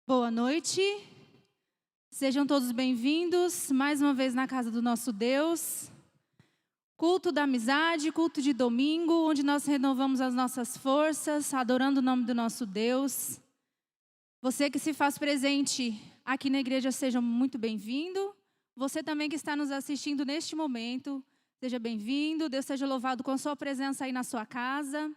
Boa noite, sejam todos bem-vindos mais uma vez na casa do nosso Deus. Culto da amizade, culto de domingo, onde nós renovamos as nossas forças, adorando o nome do nosso Deus. Você que se faz presente aqui na igreja, seja muito bem-vindo. Você também que está nos assistindo neste momento, seja bem-vindo. Deus seja louvado com a sua presença aí na sua casa.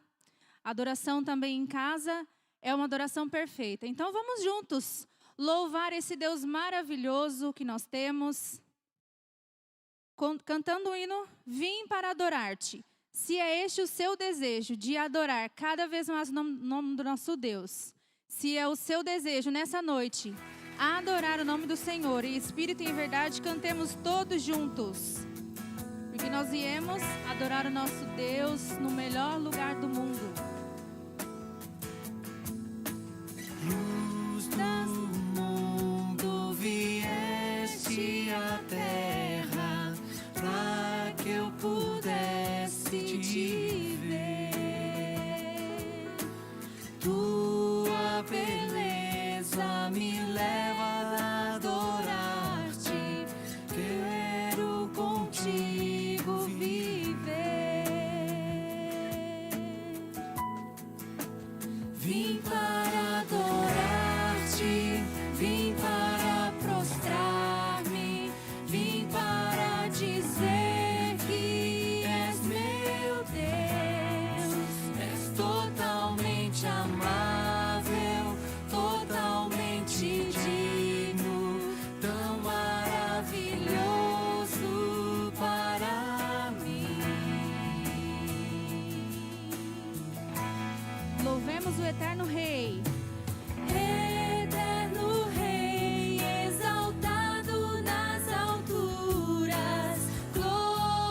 A adoração também em casa é uma adoração perfeita. Então vamos juntos louvar esse Deus maravilhoso que nós temos. Cantando o hino, vim para adorar-te. Se é este o seu desejo de adorar cada vez mais o nome do nosso Deus, se é o seu desejo nessa noite, adorar o nome do Senhor em espírito e em verdade, cantemos todos juntos. Porque nós viemos adorar o nosso Deus no melhor lugar do mundo. Luz do mundo, vieste à terra para que eu pudesse te ver. Tua beleza me leva a adorar-te. Quero contigo viver. Vim para adorar-te, vim para prostrar-me, vim para dizer que és meu Deus. És totalmente amável, totalmente digno, tão maravilhoso para mim. Louvemos o eterno Rei. Eterno Rei, exaltado nas alturas, glorioso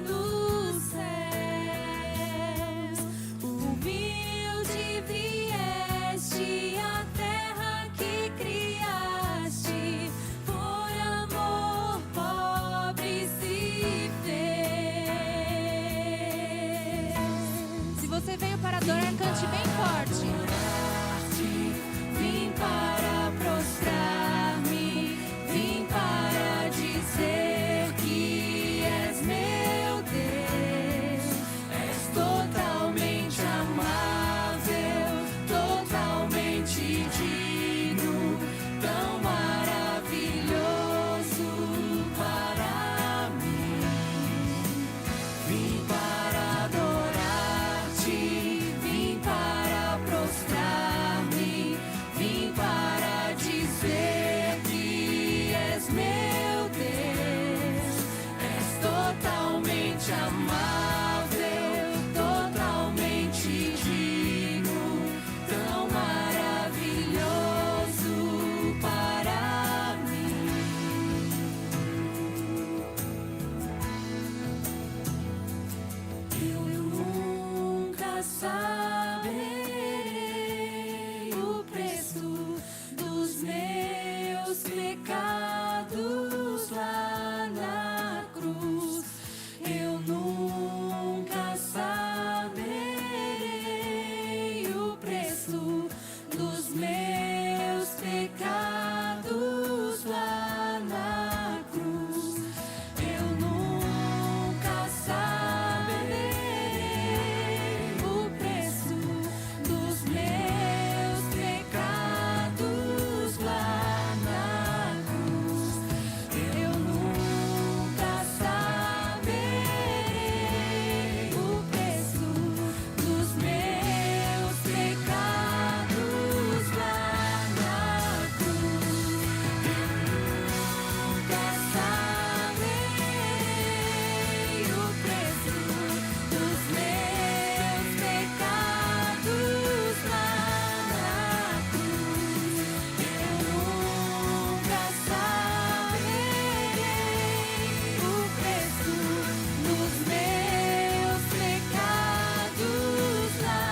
nos céus. Humilde vieste à terra que criaste, por amor pobre se fez. Se você veio para adorar, cante bem forte. Vim para prostrar-me, vim para dizer que és meu Deus. És totalmente amável, totalmente digno, tão maravilhoso para mim. Vim para adorar-te, vim para prostrar-me, vim para dizer que és meu Deus. És totalmente amável, totalmente digno, tão maravilhoso para mim. Eu nunca saberei o preço dos meus pecados lá na cruz. Eu nunca saberei o preço dos meus pecados lá na cruz. Eu nunca saberei o preço dos meus pecados lá na cruz. Eu nunca saberei o preço dos meus pecados lá na cruz. Eu nunca saberei o preço dos meus pecados lá na cruz. Eu nunca saberei o preço dos meus pecados lá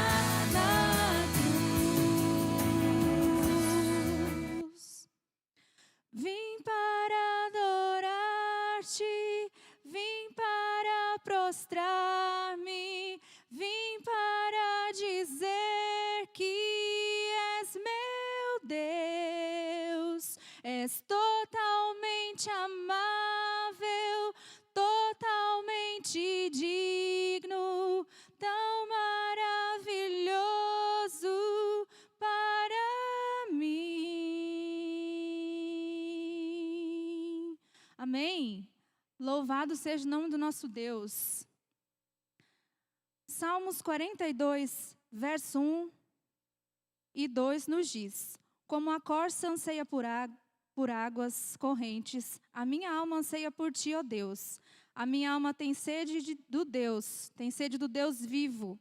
na cruz. Vim para adorar-te, vim para prostrar-me, vim para dizer que és meu és totalmente amável, totalmente digno, tão maravilhoso para mim. Amém? Louvado seja o nome do nosso Deus. Salmos 42, verso 1 e 2 nos diz: como a corça anseia por águas correntes, a minha alma anseia por ti, ó Deus. A minha alma tem sede do Deus vivo.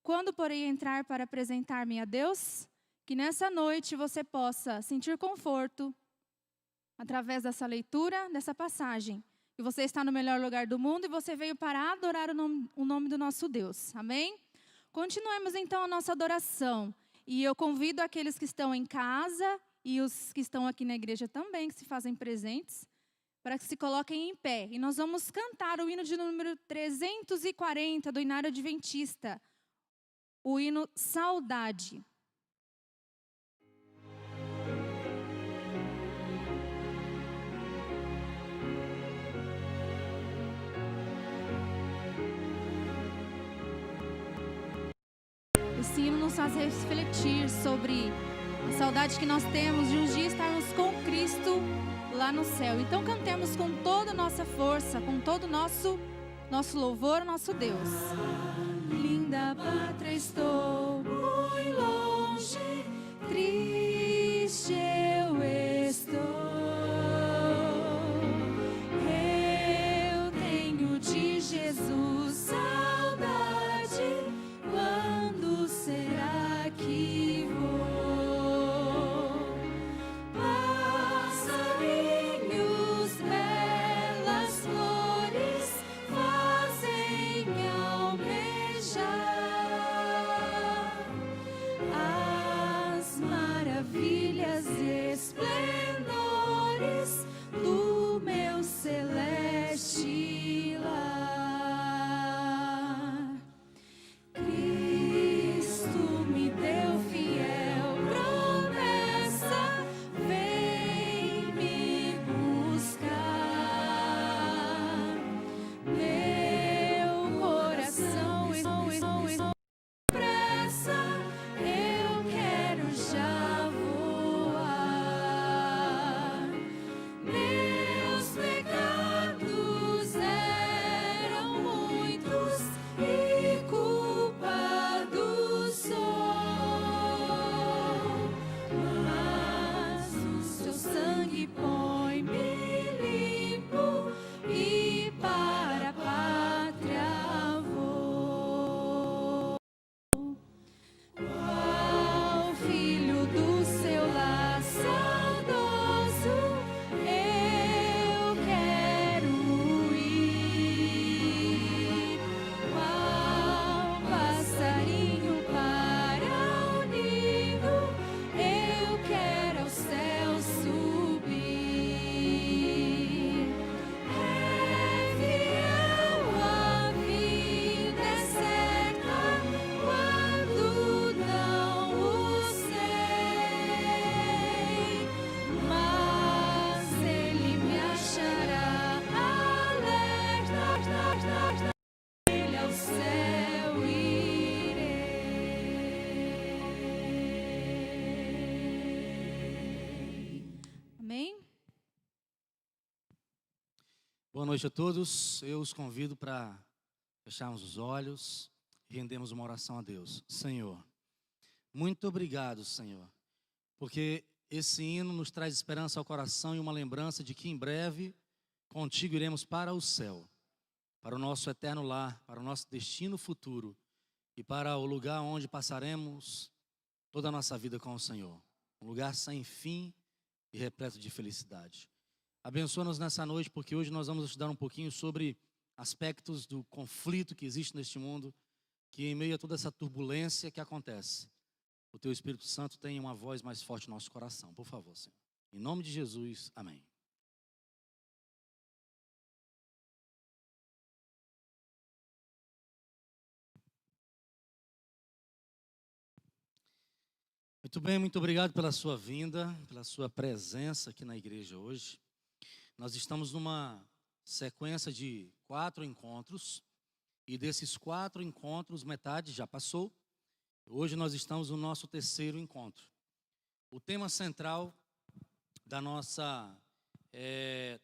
Quando porém entrar para apresentar-me a Deus? Que nessa noite você possa sentir conforto através dessa leitura, dessa passagem. Que você está no melhor lugar do mundo e você veio para adorar o nome do nosso Deus. Amém? Continuemos então a nossa adoração. E eu convido aqueles que estão em casa e os que estão aqui na igreja também, que se fazem presentes, para que se coloquem em pé. E nós vamos cantar o hino de número 340 do Inário Adventista, o hino Saudade. Esse hino nos faz refletir sobre a saudade que nós temos de um dia estarmos com Cristo lá no céu. Então cantemos com toda a nossa força, com todo o nosso louvor ao nosso Deus. Linda pátria, estou muito longe, triste eu estou. Eu tenho de Jesus saudade. Quando será que vou? Passarinhos, belas flores fazem almejar as maravilhas e esplendores do meu celeste lar. Cristo me deu fiel promessa, vem me buscar. Meu coração está pressa, eu quero já voar. Meus pecados eram muitos e culpado sou, mas o seu sangue põe-me limpo e para a pátria vou. Qual filho do seu lar saudoso eu quero ir, qual passarinho para o nido eu quero ao céu subir. É fiel, a vida é certa quando não o sei, mas ele me achará alerta, ele ao céu irei. Amém? Boa noite a todos. Eu os convido para fecharmos os olhos e rendermos uma oração a Deus. Senhor, muito obrigado, Senhor, porque esse hino nos traz esperança ao coração e uma lembrança de que em breve contigo iremos para o céu, para o nosso eterno lar, para o nosso destino futuro e para o lugar onde passaremos toda a nossa vida com o Senhor. Um lugar sem fim e repleto de felicidade. Abençoa-nos nessa noite, porque hoje nós vamos estudar um pouquinho sobre aspectos do conflito que existe neste mundo, que em meio a toda essa turbulência que acontece, o Teu Espírito Santo tenha uma voz mais forte no nosso coração. Por favor, Senhor. Em nome de Jesus, amém. Muito bem, muito obrigado pela sua vinda, pela sua presença aqui na igreja hoje. Nós estamos numa sequência de 4 encontros, e desses 4 encontros, metade já passou. Hoje nós estamos no nosso 3º encontro. O tema central da nossa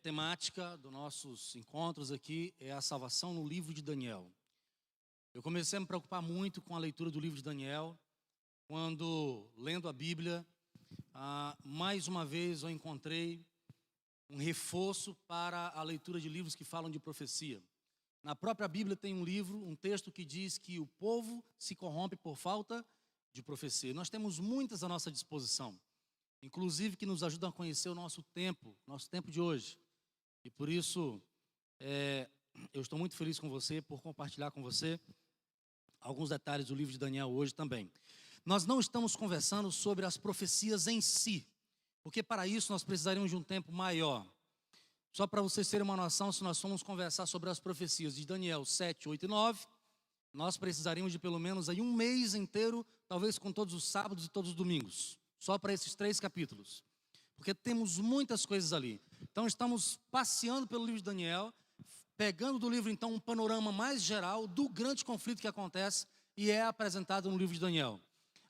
temática, dos nossos encontros aqui, é a salvação no livro de Daniel. Eu comecei a me preocupar muito com a leitura do livro de Daniel, quando, lendo a Bíblia, mais uma vez eu encontrei um reforço para a leitura de livros que falam de profecia. Na própria Bíblia tem um livro, um texto que diz que o povo se corrompe por falta de profecia. Nós temos muitas à nossa disposição, inclusive que nos ajudam a conhecer o nosso tempo de hoje. E por isso, eu estou muito feliz com você, por compartilhar com você alguns detalhes do livro de Daniel hoje também. Nós não estamos conversando sobre as profecias em si, porque para isso nós precisaríamos de um tempo maior. Só para vocês terem uma noção, se nós formos conversar sobre as profecias de Daniel 7, 8 e 9, nós precisaríamos de pelo menos aí um mês inteiro, talvez com todos os sábados e todos os domingos, só para esses 3 capítulos, porque temos muitas coisas ali. Então estamos passeando pelo livro de Daniel, pegando do livro então um panorama mais geral do grande conflito que acontece e é apresentado no livro de Daniel,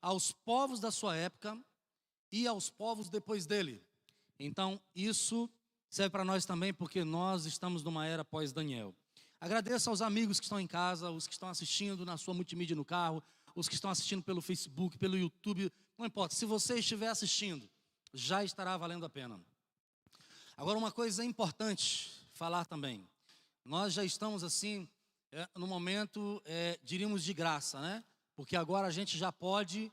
aos povos da sua época e aos povos depois dele. Então isso serve para nós também, porque nós estamos numa era pós-Daniel. Agradeço aos amigos que estão em casa, os que estão assistindo na sua multimídia no carro, os que estão assistindo pelo Facebook, pelo YouTube, não importa, se você estiver assistindo, já estará valendo a pena. Agora, uma coisa importante falar também, nós já estamos assim, no momento, diríamos de graça, né? Porque agora a gente já pode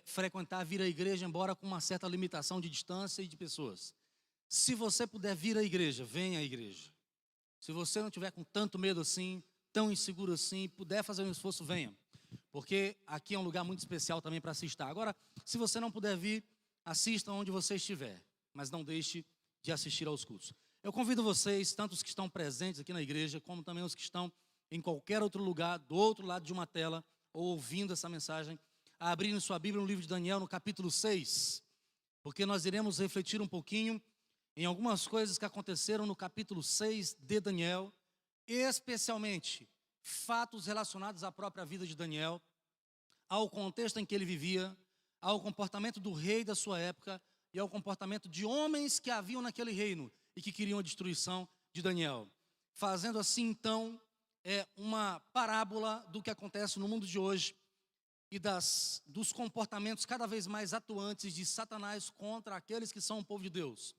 frequentar, vir à igreja, embora com uma certa limitação de distância e de pessoas. Se você puder vir à igreja, venha à igreja. Se você não tiver com tanto medo assim, tão inseguro assim, puder fazer um esforço, venha. Porque aqui é um lugar muito especial também para se estar. Agora, se você não puder vir, assista onde você estiver, mas não deixe de assistir aos cultos. Eu convido vocês, tanto os que estão presentes aqui na igreja, como também os que estão em qualquer outro lugar, do outro lado de uma tela, ou ouvindo essa mensagem, a abrirem sua Bíblia no livro de Daniel, no capítulo 6, porque nós iremos refletir um pouquinho em algumas coisas que aconteceram no capítulo 6 de Daniel, especialmente fatos relacionados à própria vida de Daniel, ao contexto em que ele vivia, ao comportamento do rei da sua época e ao comportamento de homens que haviam naquele reino e que queriam a destruição de Daniel. Fazendo assim, então, uma parábola do que acontece no mundo de hoje e dos comportamentos cada vez mais atuantes de Satanás contra aqueles que são o povo de Deus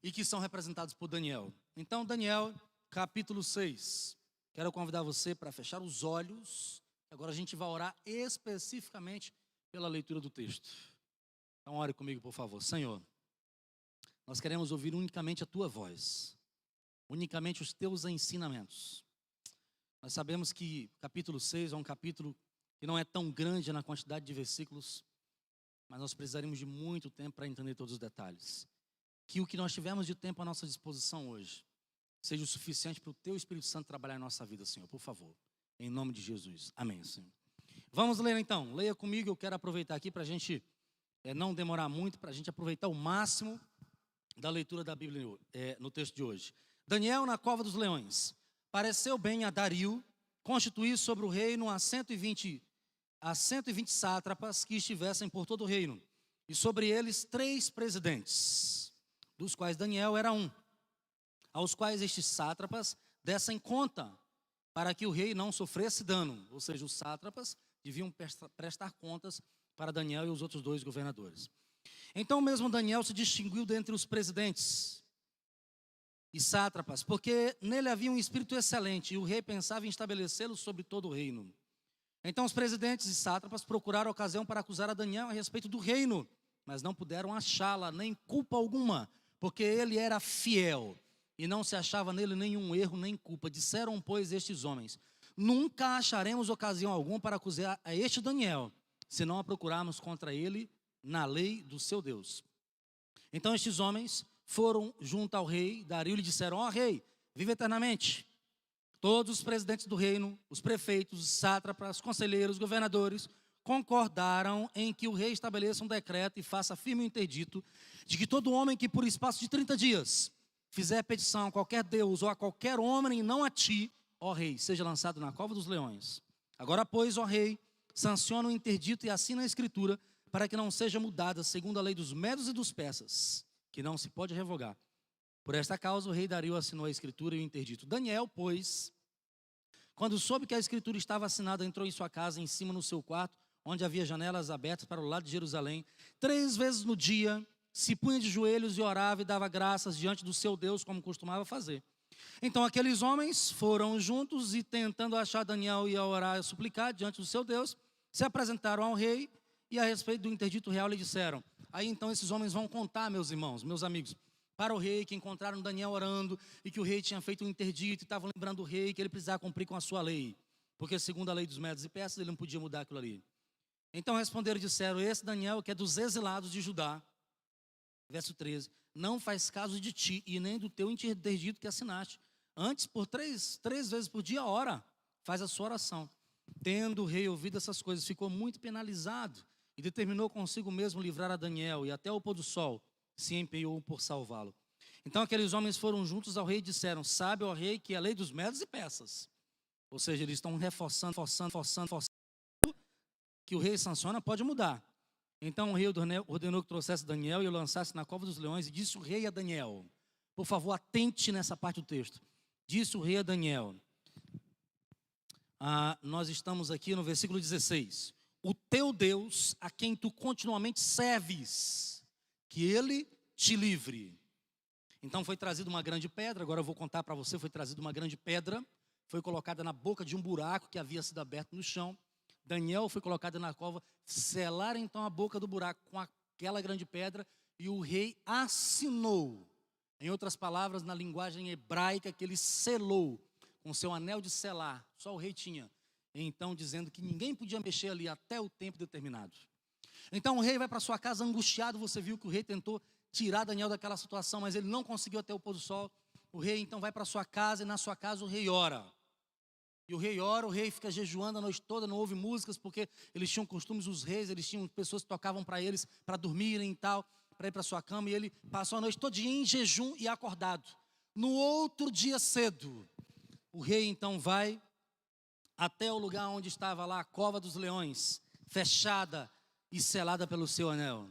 e que são representados por Daniel. Então, Daniel, capítulo 6. Quero convidar você para fechar os olhos. Agora a gente vai orar especificamente pela leitura do texto. Então, ore comigo, por favor. Senhor, nós queremos ouvir unicamente a Tua voz, unicamente os Teus ensinamentos. Nós sabemos que capítulo 6 é um capítulo que não é tão grande na quantidade de versículos, mas nós precisaríamos de muito tempo para entender todos os detalhes. Que o que nós tivermos de tempo à nossa disposição hoje seja o suficiente para o Teu Espírito Santo trabalhar em nossa vida, Senhor, por favor. Em nome de Jesus. Amém, Senhor. Vamos ler então. Leia comigo, eu quero aproveitar aqui para a gente não demorar muito, para a gente aproveitar o máximo da leitura da Bíblia no texto de hoje. Daniel na cova dos leões. Pareceu bem a Dario constituir sobre o reino a 120 sátrapas que estivessem por todo o reino, e sobre eles 3 presidentes, dos quais Daniel era um, aos quais estes sátrapas dessem conta, para que o rei não sofresse dano. Ou seja, os sátrapas deviam prestar contas para Daniel e os outros 2 governadores. Então mesmo Daniel se distinguiu dentre os presidentes e sátrapas, porque nele havia um espírito excelente, e o rei pensava em estabelecê-lo sobre todo o reino. Então os presidentes e sátrapas procuraram ocasião para acusar a Daniel a respeito do reino, mas não puderam achá-la, nem culpa alguma, porque ele era fiel, e não se achava nele nenhum erro, nem culpa. Disseram, pois, estes homens: nunca acharemos ocasião alguma para acusar a este Daniel, se não a procurarmos contra ele na lei do seu Deus. Então estes homens foram junto ao rei Dario e lhe disseram: ó rei, vive eternamente. Todos os presidentes do reino, os prefeitos, os sátrapas, conselheiros, governadores, concordaram em que o rei estabeleça um decreto e faça firme o interdito de que todo homem que por espaço de 30 dias fizer petição a qualquer deus ou a qualquer homem, e não a ti, ó rei, seja lançado na cova dos leões. Agora, pois, ó rei, sanciona o interdito e assina a escritura para que não seja mudada segundo a lei dos medos e dos persas, que não se pode revogar. Por esta causa, o rei Dario assinou a escritura e o interdito. Daniel, pois, quando soube que a escritura estava assinada, entrou em sua casa, em cima no seu quarto, onde havia janelas abertas para o lado de Jerusalém. 3 vezes no dia, se punha de joelhos e orava e dava graças diante do seu Deus, como costumava fazer. Então aqueles homens foram juntos e, tentando achar Daniel, e a orar e suplicar diante do seu Deus, se apresentaram ao rei e, a respeito do interdito real, lhe disseram. Aí então esses homens vão contar, meus irmãos, meus amigos, para o rei, que encontraram Daniel orando e que o rei tinha feito um interdito, e estavam lembrando o rei que ele precisava cumprir com a sua lei, porque segundo a lei dos medos e persas ele não podia mudar aquilo ali. Então responderam e disseram: esse Daniel, que é dos exilados de Judá, verso 13, não faz caso de ti e nem do teu interdito que assinaste. Antes, por três vezes por dia, ora, faz a sua oração. Tendo o rei ouvido essas coisas, ficou muito penalizado e determinou consigo mesmo livrar a Daniel, e até o pôr do sol se empenhou por salvá-lo. Então aqueles homens foram juntos ao rei e disseram: sabe, ó rei, que a lei dos medos e persas, ou seja, eles estão reforçando que o rei sanciona, pode mudar. Então o rei ordenou que trouxesse Daniel e o lançasse na cova dos leões, e disse o rei a Daniel, por favor, atente nessa parte do texto. Disse o rei a Daniel, nós estamos aqui no versículo 16, o teu Deus, a quem tu continuamente serves, que ele te livre. Então foi trazida uma grande pedra, agora eu vou contar para você, foi trazida uma grande pedra, foi colocada na boca de um buraco que havia sido aberto no chão. Daniel foi colocado na cova, selaram então a boca do buraco com aquela grande pedra, e o rei assinou, em outras palavras, na linguagem hebraica, que ele selou, com seu anel de selar, só o rei tinha, então dizendo que ninguém podia mexer ali até o tempo determinado. Então o rei vai para sua casa angustiado. Você viu que o rei tentou tirar Daniel daquela situação, mas ele não conseguiu até o pôr do sol. O rei então vai para sua casa, e na sua casa o rei ora. E o rei ora, o rei fica jejuando a noite toda, não ouve músicas, porque eles tinham costumes, os reis, eles tinham pessoas que tocavam para eles, para dormirem e tal, para ir para sua cama, e ele passou a noite todinha em jejum e acordado. No outro dia cedo, o rei então vai até o lugar onde estava lá a cova dos leões, fechada e selada pelo seu anel.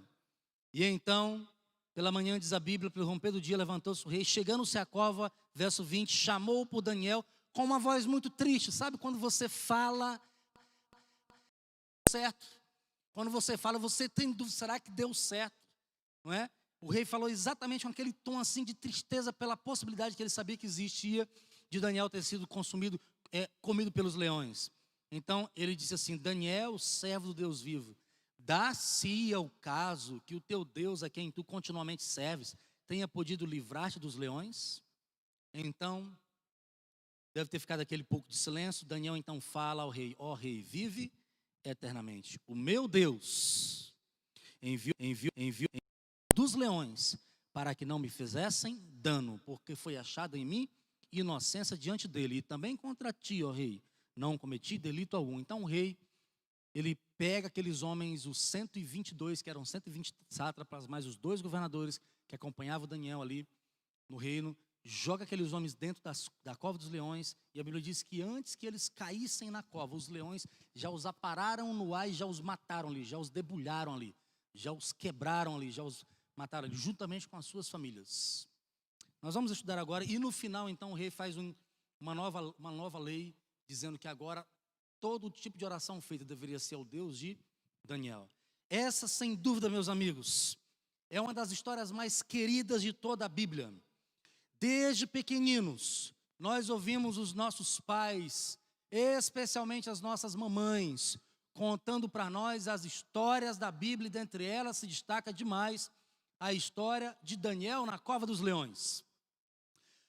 E então, pela manhã, diz a Bíblia, pelo romper do dia, levantou-se o rei, chegando-se à cova, verso 20, chamou por Daniel com uma voz muito triste. Sabe quando você fala certo? Quando você fala, você tem dúvida, será que deu certo? Não é? O rei falou exatamente com aquele tom assim de tristeza pela possibilidade que ele sabia que existia de Daniel ter sido comido pelos leões. Então ele disse assim: Daniel, servo do Deus vivo, dá-se ao caso que o teu Deus, a quem tu continuamente serves, tenha podido livrar-te dos leões? Então deve ter ficado aquele pouco de silêncio. Daniel então fala ao rei: ó rei, vive eternamente. O meu Deus enviou dos leões para que não me fizessem dano, porque foi achada em mim inocência diante dele, e também contra ti, ó rei, não cometi delito algum. Então o rei, ele pega aqueles homens, os 122, que eram 120 sátrapas, mais os 2 governadores que acompanhavam Daniel ali no reino, joga aqueles homens dentro da cova dos leões, e a Bíblia diz que antes que eles caíssem na cova, os leões já os apararam no ar e já os mataram ali, já os debulharam ali, já os quebraram ali, já os mataram ali, juntamente com as suas famílias. Nós vamos estudar agora, e no final então o rei faz uma nova lei, dizendo que agora todo tipo de oração feita deveria ser ao Deus de Daniel. Essa, sem dúvida, meus amigos, é uma das histórias mais queridas de toda a Bíblia. Desde pequeninos, nós ouvimos os nossos pais, especialmente as nossas mamães, contando para nós as histórias da Bíblia, e dentre elas se destaca demais a história de Daniel na cova dos leões.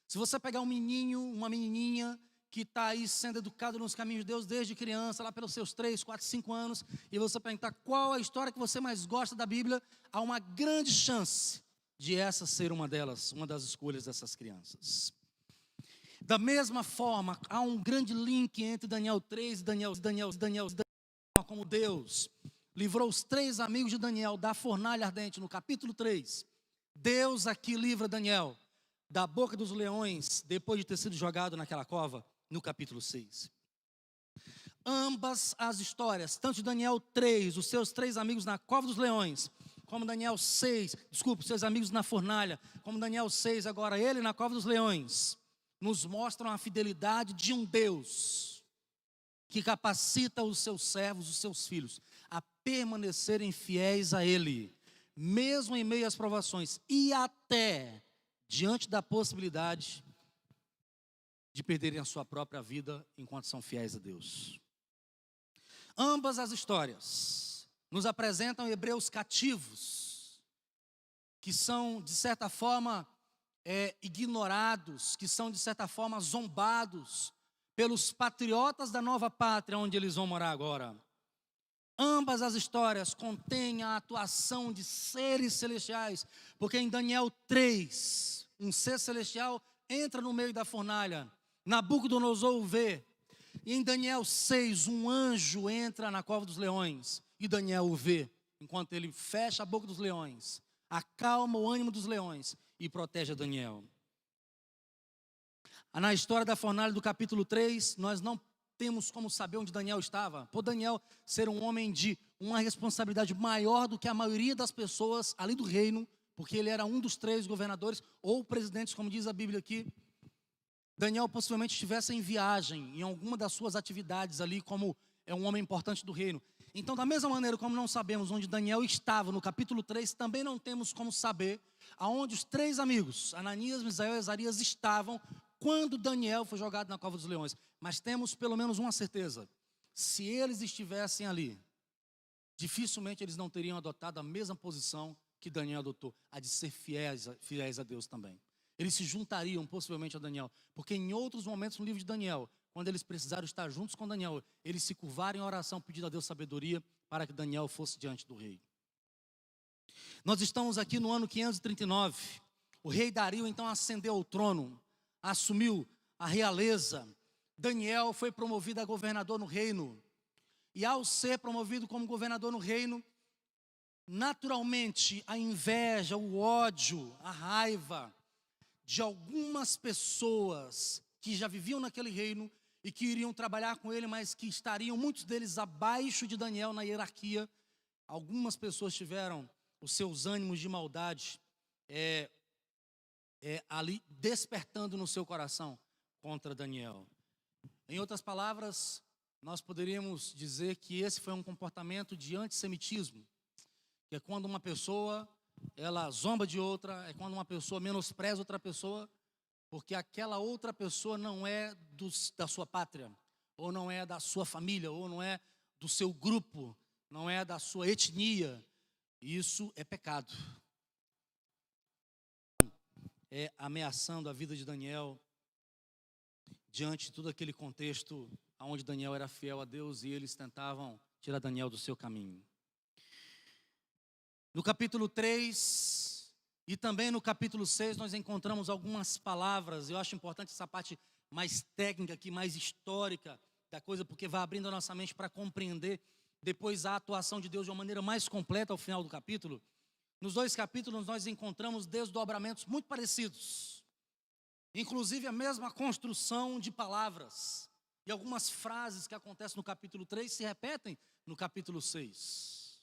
Se você pegar um menino, uma menininha que está aí sendo educado nos caminhos de Deus desde criança, lá pelos seus 3, 4, 5 anos, e você perguntar qual a história que você mais gosta da Bíblia, há uma grande chance de essa ser uma delas, uma das escolhas dessas crianças. Da mesma forma, há um grande link entre Daniel 3 e Daniel como Deus livrou os 3 amigos de Daniel da fornalha ardente, no capítulo 3, Deus aqui livra Daniel da boca dos leões, depois de ter sido jogado naquela cova, no capítulo 6. Ambas as histórias, tanto de Daniel 3, os seus 3 amigos na cova dos leões, como Daniel 6, seus amigos na fornalha, como Daniel 6, agora ele na cova dos leões, nos mostram a fidelidade de um Deus que capacita os seus servos, os seus filhos, a permanecerem fiéis a Ele, mesmo em meio às provações e até diante da possibilidade de perderem a sua própria vida enquanto são fiéis a Deus. Ambas as histórias nos apresentam hebreus cativos, que são, de certa forma, ignorados, que são, de certa forma, zombados pelos patriotas da nova pátria onde eles vão morar agora. Ambas as histórias contêm a atuação de seres celestiais, porque em Daniel 3, um ser celestial entra no meio da fornalha, Nabucodonosor o vê, e em Daniel 6, um anjo entra na cova dos leões, e Daniel o vê, enquanto ele fecha a boca dos leões, acalma o ânimo dos leões e protege Daniel. Na história da fornalha do capítulo 3, nós não temos como saber onde Daniel estava. Por Daniel ser um homem de uma responsabilidade maior do que a maioria das pessoas ali do reino, porque ele era um dos 3 governadores ou presidentes, como diz a Bíblia aqui. Daniel possivelmente estivesse em viagem, em alguma das suas atividades ali, como um homem importante do reino. Então, da mesma maneira como não sabemos onde Daniel estava no capítulo 3, também não temos como saber aonde os 3 amigos, Ananias, Misael e Azarias, estavam quando Daniel foi jogado na cova dos leões. Mas temos pelo menos uma certeza: se eles estivessem ali, dificilmente eles não teriam adotado a mesma posição que Daniel adotou, a de ser fiéis a Deus também. Eles se juntariam possivelmente a Daniel, porque em outros momentos no livro de Daniel, quando eles precisaram estar juntos com Daniel, eles se curvaram em oração pedindo a Deus sabedoria para que Daniel fosse diante do rei. Nós estamos aqui no ano 539, o rei Dario então ascendeu ao trono, assumiu a realeza. Daniel foi promovido a governador no reino, e ao ser promovido como governador no reino, naturalmente a inveja, o ódio, a raiva de algumas pessoas que já viviam naquele reino e que iriam trabalhar com ele, mas que estariam muitos deles abaixo de Daniel na hierarquia. Algumas pessoas tiveram os seus ânimos de maldade ali despertando no seu coração contra Daniel. Em outras palavras, nós poderíamos dizer que esse foi um comportamento de antissemitismo, que é quando uma pessoa, ela zomba de outra, é quando uma pessoa menospreza outra pessoa, porque aquela outra pessoa não é da sua pátria, ou não é da sua família, ou não é do seu grupo, não é da sua etnia. Isso é pecado. Ameaçando a vida de Daniel, diante de todo aquele contexto onde Daniel era fiel a Deus e eles tentavam tirar Daniel do seu caminho. No capítulo 3 e também no capítulo 6 nós encontramos algumas palavras. Eu acho importante essa parte mais técnica aqui, mais histórica da coisa, porque vai abrindo a nossa mente para compreender depois a atuação de Deus de uma maneira mais completa ao final do capítulo. Nos 2 capítulos nós encontramos desdobramentos muito parecidos, inclusive a mesma construção de palavras, e algumas frases que acontecem no capítulo 3 se repetem no capítulo 6.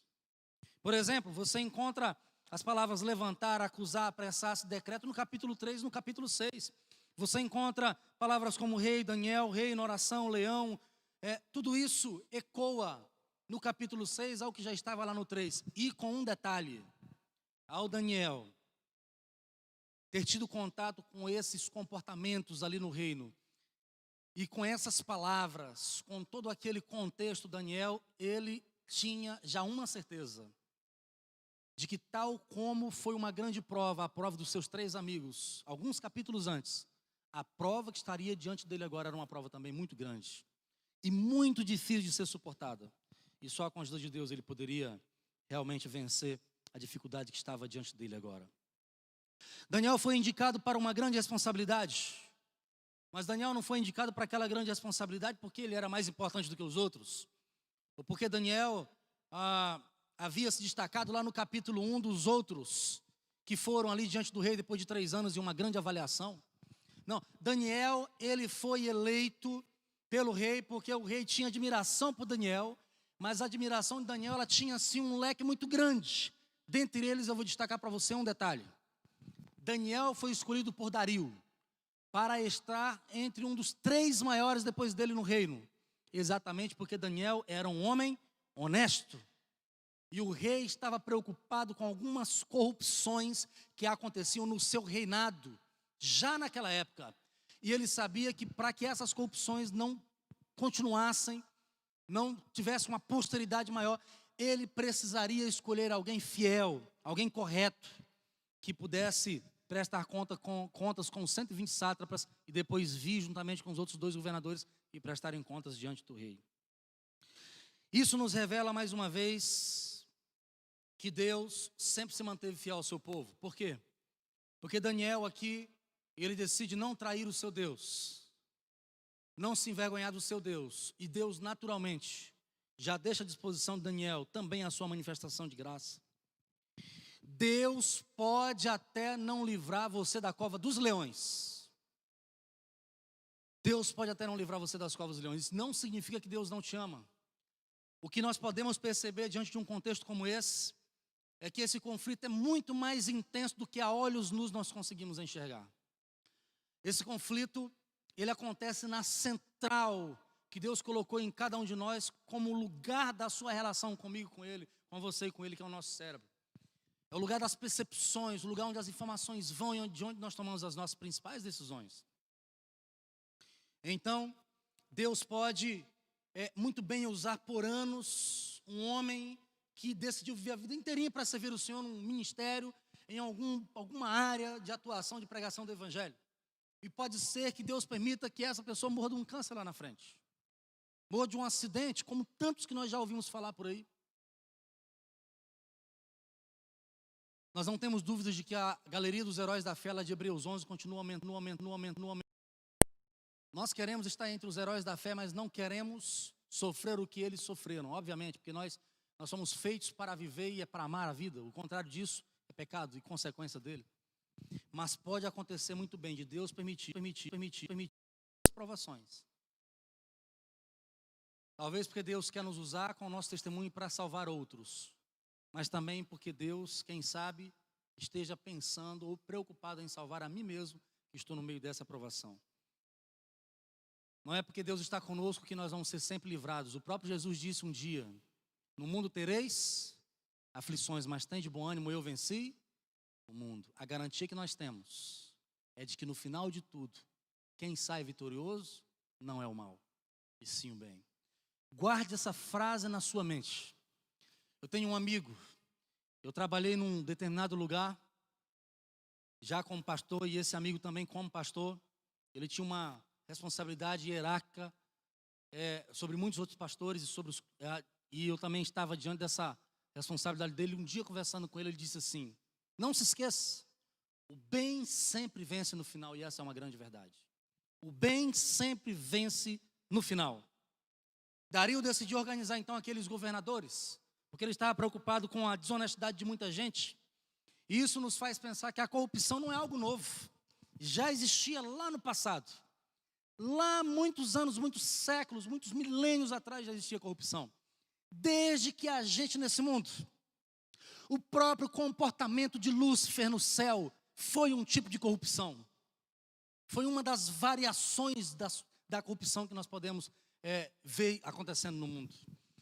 Por exemplo, você encontra as palavras levantar, acusar, apressar-se, decreto no capítulo 3 e no capítulo 6. Você encontra palavras como rei, Daniel, reino, oração, leão. Tudo isso ecoa no capítulo 6 ao que já estava lá no 3. E com um detalhe: ao Daniel ter tido contato com esses comportamentos ali no reino, e com essas palavras, com todo aquele contexto, Daniel, ele tinha já uma certeza de que, tal como foi uma grande prova, a prova dos seus 3 amigos, alguns capítulos antes, a prova que estaria diante dele agora era uma prova também muito grande e muito difícil de ser suportada. E só com a ajuda de Deus ele poderia realmente vencer a dificuldade que estava diante dele agora. Daniel foi indicado para uma grande responsabilidade, mas Daniel não foi indicado para aquela grande responsabilidade porque ele era mais importante do que os outros, ou porque Daniel havia se destacado lá no capítulo 1 dos outros que foram ali diante do rei depois de 3 anos e uma grande avaliação. Não, Daniel, ele foi eleito pelo rei porque o rei tinha admiração por Daniel, mas a admiração de Daniel, ela tinha assim um leque muito grande. Dentre eles eu vou destacar para você um detalhe. Daniel foi escolhido por Dario para estar entre um dos 3 maiores depois dele no reino, exatamente porque Daniel era um homem honesto. E o rei estava preocupado com algumas corrupções que aconteciam no seu reinado, já naquela época. E ele sabia que para que essas corrupções não continuassem, não tivesse uma posteridade maior, ele precisaria escolher alguém fiel, alguém correto, que pudesse prestar contas com os 120 sátrapas e depois vir juntamente com os outros 2 governadores e prestarem contas diante do rei. Isso nos revela mais uma vez que Deus sempre se manteve fiel ao seu povo. Por quê? Porque Daniel aqui, ele decide não trair o seu Deus, não se envergonhar do seu Deus, e Deus naturalmente já deixa à disposição de Daniel também a sua manifestação de graça. Deus pode até não livrar você da cova dos leões. Deus pode até não livrar você das covas dos leões. Isso não significa que Deus não te ama. O que nós podemos perceber diante de um contexto como esse é que esse conflito é muito mais intenso do que a olhos nus nós conseguimos enxergar. Esse conflito, ele acontece na central que Deus colocou em cada um de nós como lugar da sua relação comigo, com Ele, com você e com Ele, que é o nosso cérebro. É o lugar das percepções, o lugar onde as informações vão e de onde nós tomamos as nossas principais decisões. Então, Deus pode muito bem usar por anos um homem que decidiu viver a vida inteirinha para servir o Senhor num ministério, em alguma área de atuação, de pregação do Evangelho. E pode ser que Deus permita que essa pessoa morra de um câncer lá na frente. Morra de um acidente, como tantos que nós já ouvimos falar por aí. Nós não temos dúvidas de que a galeria dos heróis da fé lá de Hebreus 11 continua aumentando. Nós queremos estar entre os heróis da fé, mas não queremos sofrer o que eles sofreram, obviamente, porque nós somos feitos para viver e é para amar a vida. O contrário disso é pecado e consequência dele. Mas pode acontecer muito bem de Deus permitir as provações. Talvez porque Deus quer nos usar com o nosso testemunho para salvar outros. Mas também porque Deus, quem sabe, esteja pensando ou preocupado em salvar a mim mesmo, que estou no meio dessa provação. Não é porque Deus está conosco que nós vamos ser sempre livrados. O próprio Jesus disse um dia: no mundo tereis aflições, mas tem de bom ânimo, eu venci o mundo. A garantia que nós temos é de que no final de tudo, quem sai vitorioso não é o mal, e sim o bem. Guarde essa frase na sua mente. Eu tenho um amigo, eu trabalhei num determinado lugar, já como pastor, e esse amigo também como pastor. Ele tinha uma responsabilidade hierárquica sobre muitos outros pastores e eu também estava diante dessa responsabilidade dele. Um dia, conversando com ele, ele disse assim: não se esqueça, o bem sempre vence no final, e essa é uma grande verdade. O bem sempre vence no final. Dario decidiu organizar então aqueles governadores, porque ele estava preocupado com a desonestidade de muita gente. E isso nos faz pensar que a corrupção não é algo novo. Já existia lá no passado. Lá muitos anos, muitos séculos, muitos milênios atrás já existia corrupção. Desde que a gente nesse mundo, o próprio comportamento de Lúcifer no céu foi um tipo de corrupção. Foi uma das variações da corrupção que nós podemos ver acontecendo no mundo.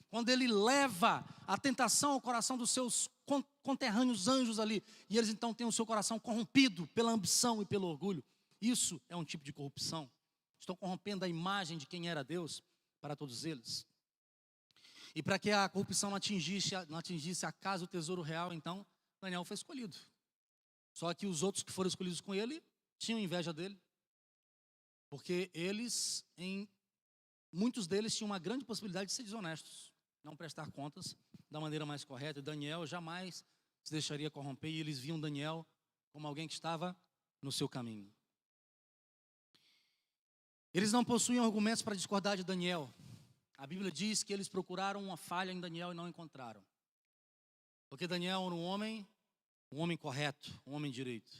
Quando ele leva a tentação ao coração dos seus conterrâneos anjos ali, e eles então têm o seu coração corrompido pela ambição e pelo orgulho. Isso é um tipo de corrupção. Estão corrompendo a imagem de quem era Deus para todos eles. E para que a corrupção não atingisse a casa do tesouro real, então, Daniel foi escolhido. Só que os outros que foram escolhidos com ele tinham inveja dele. Porque muitos deles tinham uma grande possibilidade de ser desonestos, não prestar contas da maneira mais correta. E Daniel jamais se deixaria corromper, e eles viam Daniel como alguém que estava no seu caminho. Eles não possuíam argumentos para discordar de Daniel. A Bíblia diz que eles procuraram uma falha em Daniel e não encontraram. Porque Daniel era um homem correto, um homem direito.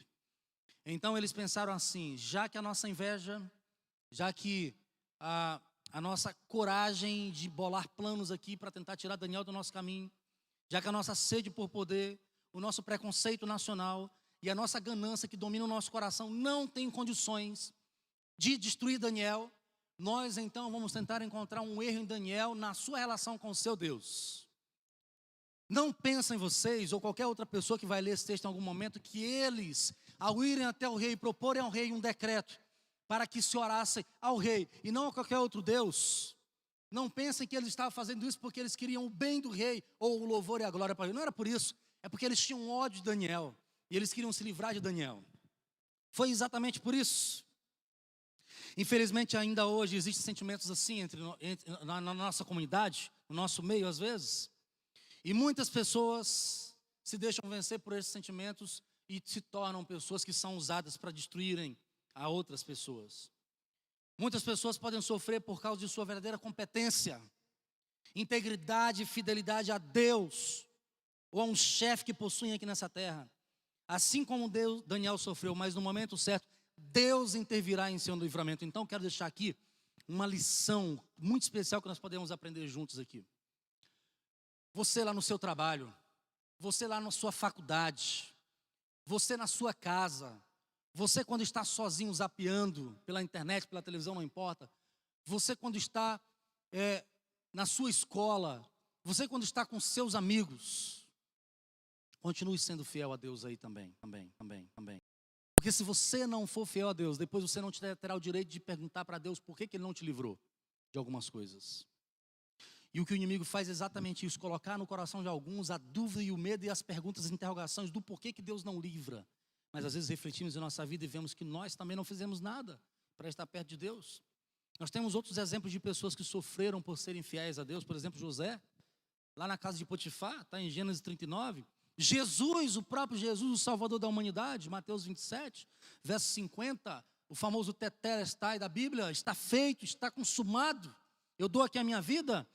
Então eles pensaram assim: já que a nossa inveja, já que a nossa coragem de bolar planos aqui para tentar tirar Daniel do nosso caminho, já que a nossa sede por poder, o nosso preconceito nacional e a nossa ganância que domina o nosso coração não tem condições de destruir Daniel, nós então vamos tentar encontrar um erro em Daniel na sua relação com o seu Deus. Não pensem vocês ou qualquer outra pessoa que vai ler esse texto em algum momento que eles, ao irem até o rei, proporem ao rei um decreto para que se orasse ao rei e não a qualquer outro Deus. Não pensem que eles estavam fazendo isso porque eles queriam o bem do rei ou o louvor e a glória para ele. Não era por isso, é porque eles tinham ódio de Daniel e eles queriam se livrar de Daniel. Foi exatamente por isso. Infelizmente ainda hoje existem sentimentos assim na nossa comunidade, no nosso meio às vezes. E muitas pessoas se deixam vencer por esses sentimentos e se tornam pessoas que são usadas para destruírem a outras pessoas. Muitas pessoas podem sofrer por causa de sua verdadeira competência, integridade e fidelidade a Deus ou a um chefe que possuem aqui nessa terra. Assim como Daniel sofreu, mas no momento certo, Deus intervirá em seu livramento. Então quero deixar aqui uma lição muito especial que nós podemos aprender juntos aqui. Você lá no seu trabalho, você lá na sua faculdade, você na sua casa, você quando está sozinho zapeando pela internet, pela televisão, não importa. Você quando está na sua escola, você quando está com seus amigos, continue sendo fiel a Deus aí também. Porque se você não for fiel a Deus, depois você não terá o direito de perguntar para Deus por que Ele não te livrou de algumas coisas. E o que o inimigo faz é exatamente isso, colocar no coração de alguns a dúvida e o medo e as perguntas e interrogações do porquê que Deus não livra. Mas às vezes refletimos em nossa vida e vemos que nós também não fizemos nada para estar perto de Deus. Nós temos outros exemplos de pessoas que sofreram por serem fiéis a Deus. Por exemplo, José, lá na casa de Potifar, está em Gênesis 39. Jesus, o próprio Jesus, o Salvador da humanidade, Mateus 27, verso 50, o famoso tetelestai da Bíblia, está feito, está consumado. Eu dou aqui a minha vida.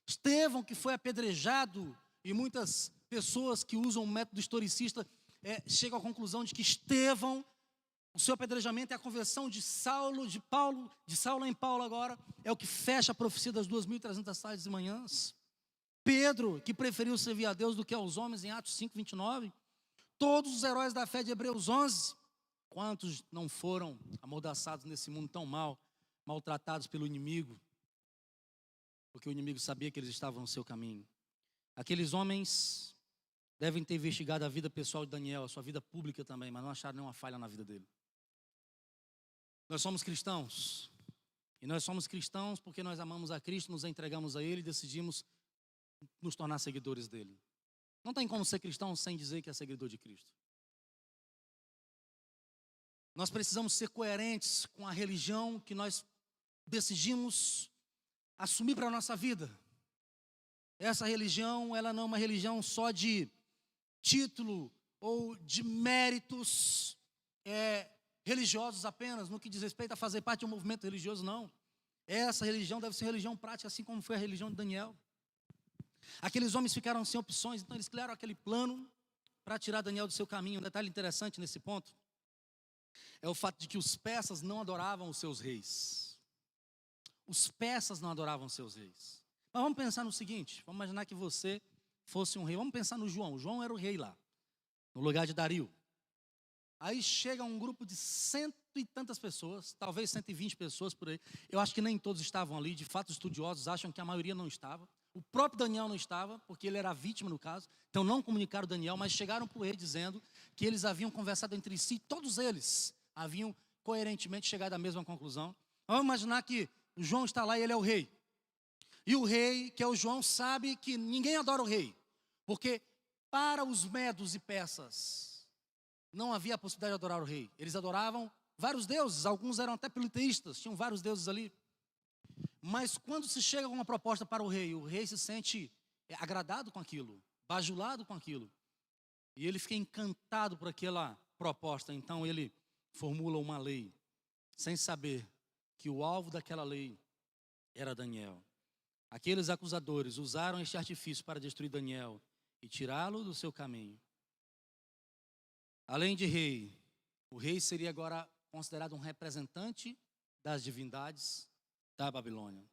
Estevão, que foi apedrejado, e muitas pessoas que usam o método historicista chegam à conclusão de que Estevão, o seu apedrejamento é a conversão de Saulo em Paulo agora, é o que fecha a profecia das 2.300 tardes e manhãs. Pedro, que preferiu servir a Deus do que aos homens, em Atos 5:29. Todos os heróis da fé de Hebreus 11, quantos não foram amordaçados nesse mundo tão maltratados pelo inimigo? Porque o inimigo sabia que eles estavam no seu caminho. Aqueles homens devem ter investigado a vida pessoal de Daniel, a sua vida pública também, mas não acharam nenhuma falha na vida dele. Nós somos cristãos. E nós somos cristãos porque nós amamos a Cristo, nos entregamos a Ele e decidimos nos tornar seguidores dele. Não tem como ser cristão sem dizer que é seguidor de Cristo. Nós precisamos ser coerentes com a religião que nós decidimos assumir para a nossa vida. Essa religião, ela não é uma religião só de título ou de méritos religiosos apenas, no que diz respeito a fazer parte de um movimento religioso, não. Essa religião deve ser religião prática, assim como foi a religião de Daniel. Aqueles homens ficaram sem opções, então eles criaram aquele plano para tirar Daniel do seu caminho. Um detalhe interessante nesse ponto é o fato de que os persas não adoravam os seus reis. Os persas não adoravam os seus reis. Mas vamos pensar no seguinte, vamos imaginar que você fosse um rei. Vamos pensar no João. O João era o rei lá, no lugar de Dario. Aí chega um grupo de 100 e tantas pessoas, talvez 120 pessoas por aí. Eu acho que nem todos estavam ali. De fato, os estudiosos acham que a maioria não estava. O próprio Daniel não estava, porque ele era a vítima no caso. Então não comunicaram Daniel, mas chegaram para o rei dizendo que eles haviam conversado entre si. Todos eles haviam coerentemente chegado à mesma conclusão. Vamos imaginar que o João está lá e ele é o rei. E o rei, que é o João, sabe que ninguém adora o rei. Porque para os medos e persas, não havia a possibilidade de adorar o rei. Eles adoravam vários deuses, alguns eram até politeístas, tinham vários deuses ali. Mas quando se chega com uma proposta para o rei se sente agradado com aquilo, bajulado com aquilo. E ele fica encantado por aquela proposta. Então ele formula uma lei, sem saber que o alvo daquela lei era Daniel. aqueles acusadores usaram este artifício para destruir Daniel e tirá-lo do seu caminho. Além de rei, o rei seria agora considerado um representante das divindades da Babilônia.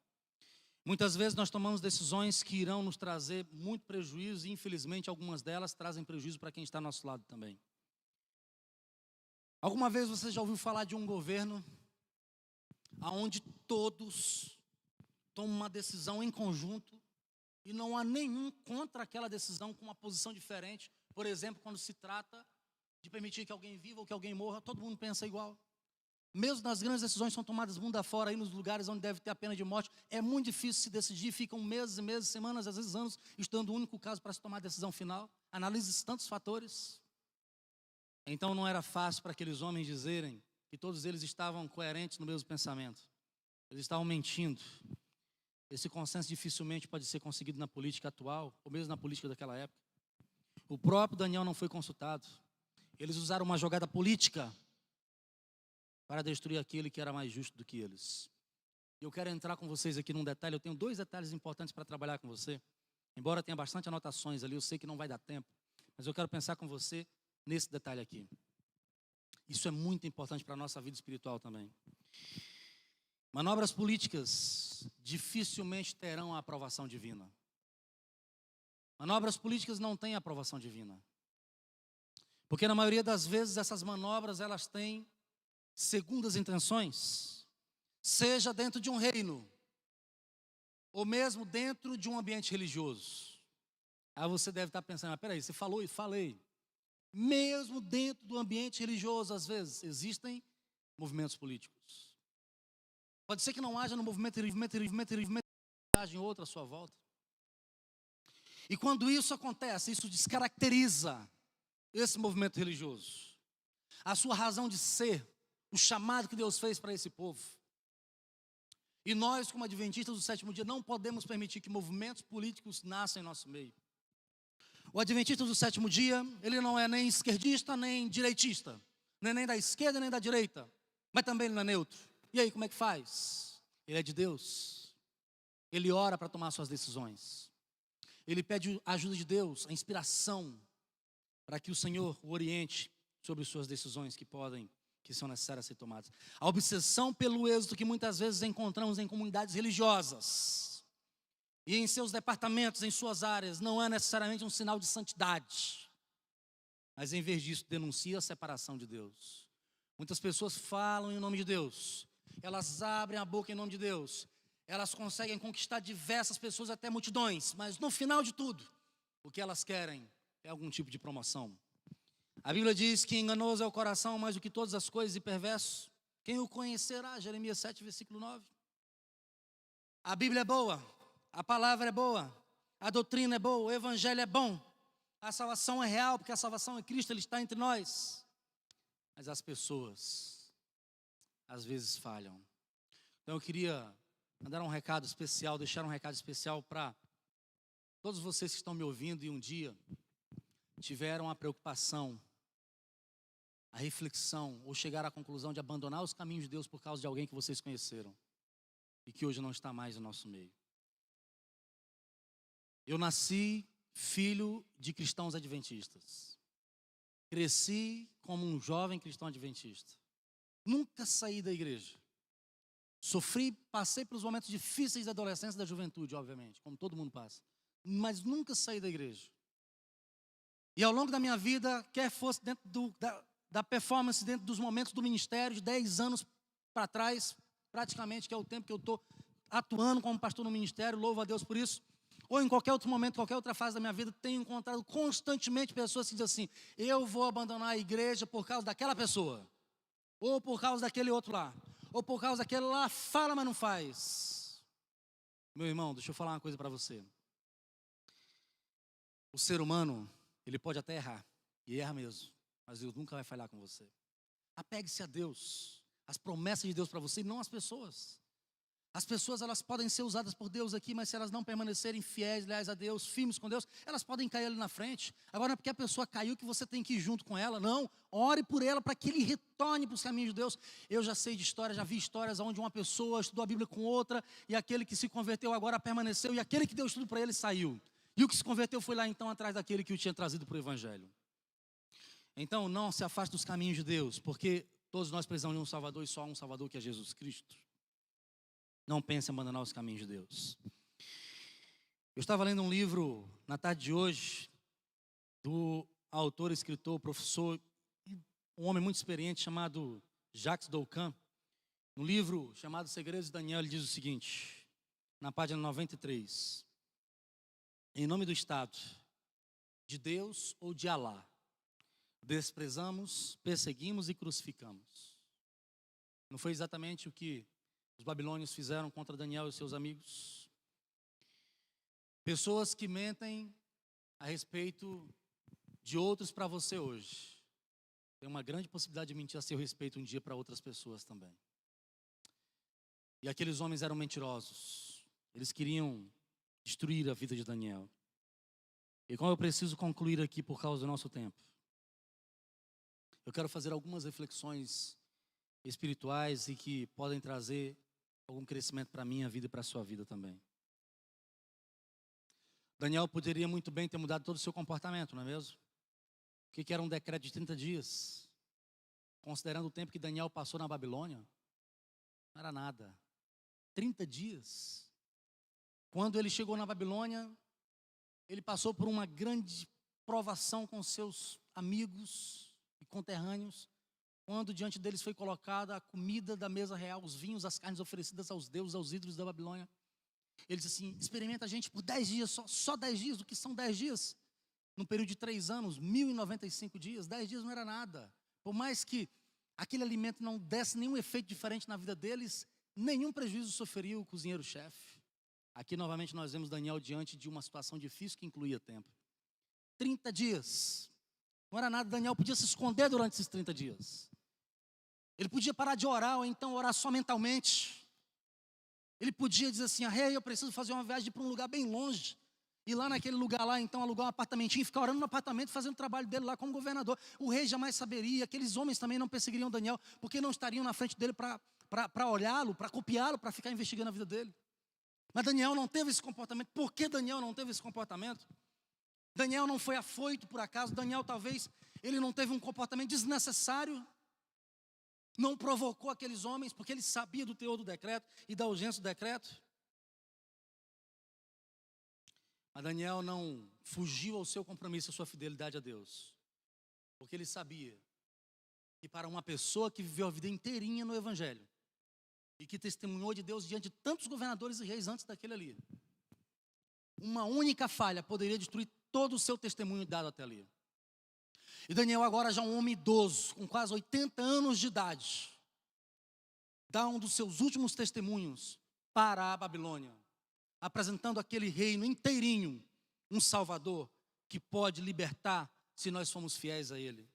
Muitas vezes nós tomamos decisões que irão nos trazer muito prejuízo e infelizmente algumas delas trazem prejuízo para quem está ao nosso lado também. Alguma vez você já ouviu falar de um governo onde todos tomam uma decisão em conjunto e não há nenhum contra aquela decisão com uma posição diferente? Por exemplo, quando se trata de permitir que alguém viva ou que alguém morra, todo mundo pensa igual. Mesmo nas grandes decisões que são tomadas mundo afora, aí nos lugares onde deve ter a pena de morte, é muito difícil se decidir, ficam meses e meses, semanas, às vezes anos, estudando o único caso para se tomar a decisão final. Analise tantos fatores. Então não era fácil para aqueles homens dizerem que todos eles estavam coerentes no mesmo pensamento. Eles estavam mentindo. Esse consenso dificilmente pode ser conseguido na política atual, ou mesmo na política daquela época. O próprio Daniel não foi consultado. Eles usaram uma jogada política para destruir aquele que era mais justo do que eles. E eu quero entrar com vocês aqui num detalhe. Eu tenho 2 detalhes importantes para trabalhar com você. Embora tenha bastante anotações ali, eu sei que não vai dar tempo, mas eu quero pensar com você nesse detalhe aqui. Isso é muito importante para a nossa vida espiritual também. Manobras políticas dificilmente terão a aprovação divina. Manobras políticas não têm aprovação divina. Porque na maioria das vezes essas manobras elas têm segundas intenções, seja dentro de um reino, ou mesmo dentro de um ambiente religioso. Aí você deve estar pensando, mas peraí, você falou e falei. Mesmo dentro do ambiente religioso, às vezes, existem movimentos políticos. Pode ser que não haja no movimento haja em outra à sua volta. E quando isso acontece, isso descaracteriza esse movimento religioso. A sua razão de ser, o chamado que Deus fez para esse povo. E nós, como adventistas do 7º dia, não podemos permitir que movimentos políticos nasçam em nosso meio. O adventista do 7º dia, ele não é nem esquerdista, nem direitista. Não é nem da esquerda, nem da direita. Mas também ele não é neutro. E aí, como é que faz? Ele é de Deus. Ele ora para tomar suas decisões. Ele pede a ajuda de Deus, a inspiração, para que o Senhor o oriente sobre suas decisões que são necessárias ser tomadas. A obsessão pelo êxito que muitas vezes encontramos em comunidades religiosas e em seus departamentos, em suas áreas, não é necessariamente um sinal de santidade, mas em vez disso denuncia a separação de Deus. Muitas pessoas falam em nome de Deus, elas abrem a boca em nome de Deus, elas conseguem conquistar diversas pessoas, até multidões, mas no final de tudo, o que elas querem é algum tipo de promoção. A Bíblia diz que enganoso é o coração mais do que todas as coisas e perverso. Quem o conhecerá? Jeremias 7, versículo 9. A Bíblia é boa, a palavra é boa, a doutrina é boa, o evangelho é bom. A salvação é real, porque a salvação é Cristo, Ele está entre nós. Mas as pessoas, às vezes, falham. Então eu queria mandar um recado especial, deixar um recado especial para todos vocês que estão me ouvindo e um dia tiveram a preocupação, a reflexão, ou chegaram à conclusão de abandonar os caminhos de Deus por causa de alguém que vocês conheceram e que hoje não está mais no nosso meio. Eu nasci filho de cristãos adventistas. Cresci como um jovem cristão adventista. Nunca saí da igreja. Passei pelos momentos difíceis da adolescência e da juventude, obviamente, como todo mundo passa. Mas nunca saí da igreja. E ao longo da minha vida, quer fosse dentro da performance, dentro dos momentos do ministério, de 10 anos para trás, praticamente, que é o tempo que eu estou atuando como pastor no ministério, louvo a Deus por isso, ou em qualquer outro momento, qualquer outra fase da minha vida, tenho encontrado constantemente pessoas que dizem assim, eu vou abandonar a igreja por causa daquela pessoa, ou por causa daquele outro lá, ou por causa daquele lá, fala, mas não faz. Meu irmão, deixa eu falar uma coisa para você. O ser humano, ele pode até errar, e erra mesmo, mas Deus nunca vai falhar com você. Apegue-se a Deus, as promessas de Deus para você e não as pessoas. As pessoas, elas podem ser usadas por Deus aqui, mas se elas não permanecerem fiéis, leais a Deus, firmes com Deus, elas podem cair ali na frente. Agora não é porque a pessoa caiu que você tem que ir junto com ela, não. Ore por ela para que ele retorne para os caminhos de Deus. Eu já sei de histórias, já vi histórias onde uma pessoa estudou a Bíblia com outra, e aquele que se converteu agora permaneceu, e aquele que deu estudo para ele saiu. E o que se converteu foi lá então atrás daquele que o tinha trazido para o Evangelho. Então não se afaste dos caminhos de Deus, porque todos nós precisamos de um Salvador, e só há um Salvador, que é Jesus Cristo. Não pense em abandonar os caminhos de Deus. Eu estava lendo um livro na tarde de hoje, do autor, escritor, professor, um homem muito experiente chamado Jacques Doucan. No livro chamado Segredos de Daniel, ele diz o seguinte, na página 93. Em nome do Estado, de Deus ou de Alá, desprezamos, perseguimos e crucificamos. Não foi exatamente o que os babilônios fizeram contra Daniel e seus amigos? Pessoas que mentem a respeito de outros para você hoje, tem uma grande possibilidade de mentir a seu respeito um dia para outras pessoas também. E aqueles homens eram mentirosos. Eles queriam destruir a vida de Daniel. E como eu preciso concluir aqui por causa do nosso tempo, eu quero fazer algumas reflexões espirituais e que podem trazer algum crescimento para a minha vida e para a sua vida também. Daniel poderia muito bem ter mudado todo o seu comportamento, não é mesmo? O que era um decreto de 30 dias? Considerando o tempo que Daniel passou na Babilônia, não era nada. 30 dias. Quando ele chegou na Babilônia, ele passou por uma grande provação com seus amigos e conterrâneos, quando diante deles foi colocada a comida da mesa real, os vinhos, as carnes oferecidas aos deuses, aos ídolos da Babilônia. Ele disse assim, experimenta a gente por 10 dias, só 10 dias, o que são 10 dias? Num período de 3 anos, 1095 dias, 10 dias não era nada. Por mais que aquele alimento não desse nenhum efeito diferente na vida deles, nenhum prejuízo sofreria o cozinheiro-chefe. Aqui novamente nós vemos Daniel diante de uma situação difícil que incluía tempo. 30 dias. Não era nada, Daniel podia se esconder durante esses 30 dias. Ele podia parar de orar, ou então orar só mentalmente. Ele podia dizer assim, rei, eu preciso fazer uma viagem para um lugar bem longe. E lá naquele lugar lá, então, alugar um apartamentinho e ficar orando no apartamento, fazendo o trabalho dele lá como governador. O rei jamais saberia, aqueles homens também não perseguiriam Daniel, porque não estariam na frente dele para olhá-lo, para copiá-lo, para ficar investigando a vida dele. Mas Daniel não teve esse comportamento. Por que Daniel não teve esse comportamento? Daniel não foi afoito por acaso. Daniel talvez, ele não teve um comportamento desnecessário. Não provocou aqueles homens, porque ele sabia do teor do decreto e da urgência do decreto. Mas Daniel não fugiu ao seu compromisso, à sua fidelidade a Deus. Porque ele sabia que para uma pessoa que viveu a vida inteirinha no Evangelho, e que testemunhou de Deus diante de tantos governadores e reis antes daquele ali, uma única falha poderia destruir todo o seu testemunho dado até ali. E Daniel agora já um homem idoso, com quase 80 anos de idade, dá um dos seus últimos testemunhos para a Babilônia, apresentando aquele reino inteirinho, um Salvador que pode libertar se nós formos fiéis a Ele.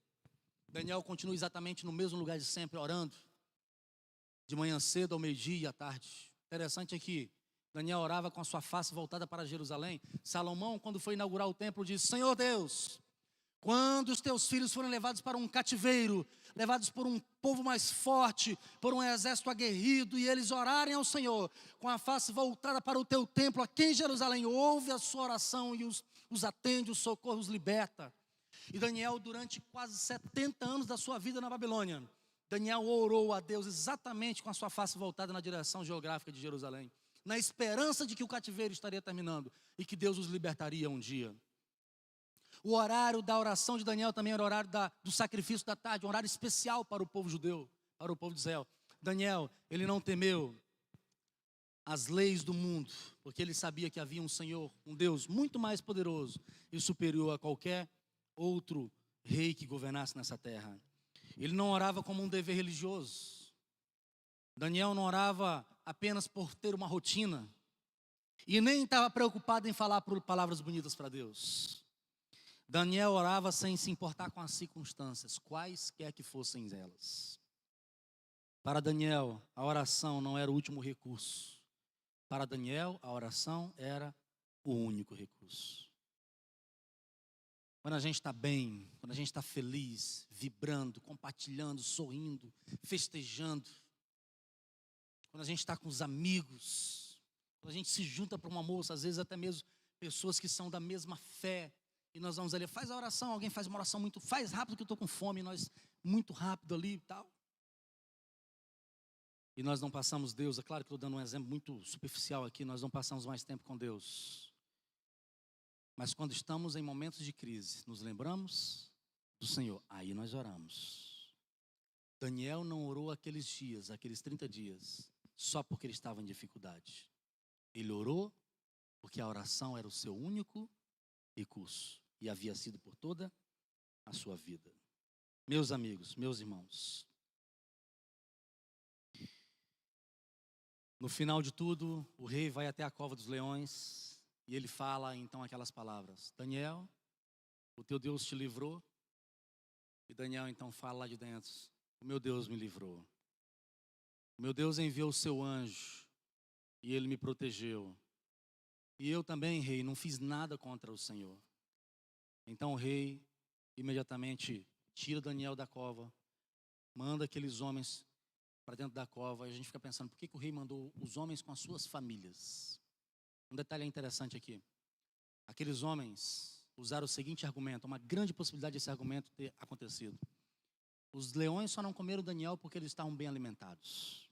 Daniel continua exatamente no mesmo lugar de sempre, orando, de manhã cedo, ao meio-dia e à tarde. Interessante é que Daniel orava com a sua face voltada para Jerusalém. Salomão, quando foi inaugurar o templo, disse, Senhor Deus, quando os teus filhos forem levados para um cativeiro, levados por um povo mais forte, por um exército aguerrido, e eles orarem ao Senhor, com a face voltada para o teu templo, aqui em Jerusalém, ouve a sua oração e os atende, os socorre, os liberta. E Daniel, durante quase 70 anos da sua vida na Babilônia, Daniel orou a Deus exatamente com a sua face voltada na direção geográfica de Jerusalém, na esperança de que o cativeiro estaria terminando e que Deus os libertaria um dia. O horário da oração de Daniel também era o horário do sacrifício da tarde, um horário especial para o povo judeu, para o povo de Israel. Daniel, ele não temeu as leis do mundo, porque ele sabia que havia um Senhor, um Deus muito mais poderoso e superior a qualquer outro rei que governasse nessa terra. Ele não orava como um dever religioso. Daniel não orava apenas por ter uma rotina. E nem estava preocupado em falar por palavras bonitas para Deus. Daniel orava sem se importar com as circunstâncias, quaisquer que fossem elas. Para Daniel, a oração não era o último recurso. Para Daniel, a oração era o único recurso. Quando a gente está bem, quando a gente está feliz, vibrando, compartilhando, sorrindo, festejando, quando a gente está com os amigos, quando a gente se junta para um almoço, às vezes até mesmo pessoas que são da mesma fé, e nós vamos ali, faz a oração, alguém faz uma oração muito, faz rápido que eu estou com fome, nós muito rápido ali e tal. E nós não passamos Deus, é claro que estou dando um exemplo muito superficial aqui, nós não passamos mais tempo com Deus. Mas quando estamos em momentos de crise, nos lembramos do Senhor, aí nós oramos. Daniel não orou aqueles dias, aqueles 30 dias, só porque ele estava em dificuldade. Ele orou porque a oração era o seu único recurso e havia sido por toda a sua vida. Meus amigos, meus irmãos, no final de tudo, o rei vai até a cova dos leões e ele fala então aquelas palavras: Daniel, o teu Deus te livrou. E Daniel então fala lá de dentro: o meu Deus me livrou. O meu Deus enviou o seu anjo e ele me protegeu. E eu também, rei, não fiz nada contra o Senhor. Então o rei imediatamente tira Daniel da cova, manda aqueles homens para dentro da cova, e a gente fica pensando, por que o rei mandou os homens com as suas famílias? Um detalhe interessante aqui. Aqueles homens usaram o seguinte argumento, uma grande possibilidade desse argumento ter acontecido. Os leões só não comeram Daniel porque eles estavam bem alimentados.